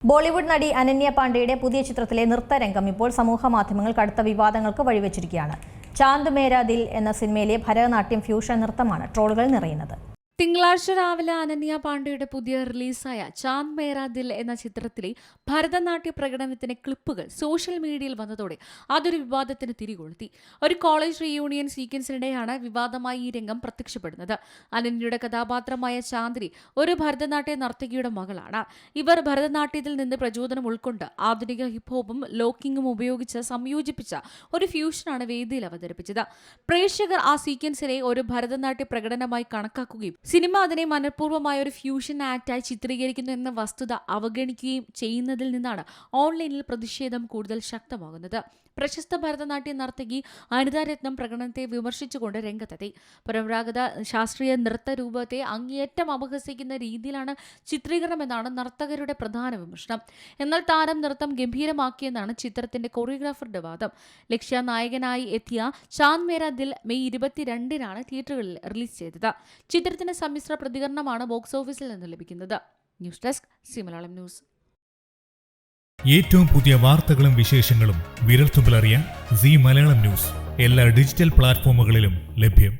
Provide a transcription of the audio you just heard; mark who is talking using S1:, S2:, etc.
S1: ബോളിവുഡ് നടി അനന്യ പാണ്ഡെയുടെ പുതിയ ചിത്രത്തിലെ നൃത്തരംഗം ഇപ്പോൾ സമൂഹമാധ്യമങ്ങൾ കടുത്ത വിവാദങ്ങൾക്ക് വഴിവെച്ചിരിക്കുകയാണ്. ചാന്ദ് മേരാ ദിൽ എന്ന സിനിമയിലെ ഭരതനാട്യം ഫ്യൂഷൻ നൃത്തമാണ് ട്രോളുകൾ നിറയുന്നത്.
S2: തിങ്കളാഴ്ച രാവിലെ അനന്യ പാണ്ഡെയുടെ പുതിയ റിലീസായ ചാന്ദ് മേരാ ദിൽ എന്ന ചിത്രത്തിലെ ഭരതനാട്യ പ്രകടനത്തിന്റെ ക്ലിപ്പുകൾ സോഷ്യൽ മീഡിയയിൽ വന്നതോടെ അതൊരു വിവാദത്തിന് തിരികൊളുത്തി. ഒരു കോളേജ് റീയൂണിയൻ സീക്വൻസിനിടെയാണ് വിവാദമായി ഈ രംഗം പ്രത്യക്ഷപ്പെടുന്നത്. അനന്യയുടെ കഥാപാത്രമായ ചാന്ദ്രി ഒരു ഭരതനാട്യ നർത്തകിയുടെ മകളാണ്. ഇവർ ഭരതനാട്യത്തിൽ നിന്ന് പ്രചോദനം ഉൾക്കൊണ്ട് ആധുനിക ഹിപ്ഹോപ്പും ലോക്കിങ്ങും ഉപയോഗിച്ച് സംയോജിപ്പിച്ച ഒരു ഫ്യൂഷനാണ് വേദിയിൽ അവതരിപ്പിച്ചത്. പ്രേക്ഷകർ ആ സീക്വൻസിനെ ഒരു ഭരതനാട്യ പ്രകടനമായി കണക്കാക്കുകയും സിനിമ അതിനെ മനഃപൂർവ്വമായ ഒരു ഫ്യൂഷൻ ആക്ടായി ചിത്രീകരിക്കുന്നു എന്ന വസ്തുത അവഗണിക്കുകയും ചെയ്യുന്നതിൽ നിന്നാണ് ഓൺലൈനിൽ പ്രതിഷേധം കൂടുതൽ ശക്തമാകുന്നത്. പ്രശസ്ത ഭരതനാട്യ നർത്തകി അനിതാ രത്നം പ്രകടനത്തെ വിമർശിച്ചുകൊണ്ട് രംഗത്തെത്തി. പരമ്പരാഗത ശാസ്ത്രീയ നൃത്ത രൂപത്തെ അങ്ങേയറ്റം അപഹസിക്കുന്ന രീതിയിലാണ് ചിത്രീകരണമെന്നാണ് നർത്തകരുടെ പ്രധാന വിമർശനം. എന്നാൽ താരം നൃത്തം ഗംഭീരമാക്കിയെന്നാണ് ചിത്രത്തിന്റെ കൊറിയോഗ്രാഫറുടെ വാദം. ലക്ഷ്യ നായകനായി എത്തിയ ചാന്ദ് മേരാ ദിൽ മെയ് 22-നാണ് തിയേറ്ററുകളിൽ റിലീസ് ചെയ്തത്. ചിത്രത്തിന് സമ്മിശ്ര പ്രതികരണമാണ് ബോക്സ് ഓഫീസിൽ നിന്ന് ലഭിക്കുന്നത്. News desk C Malayalam news.
S3: ഏറ്റവും പുതിയ വാർത്തകളും വിശേഷങ്ങളും വിരൽത്തുമ്പിലറിയാൻ സി മലയാളം ന്യൂസ് എല്ലാ ഡിജിറ്റൽ പ്ലാറ്റ്ഫോമുകളിലും ലഭ്യം.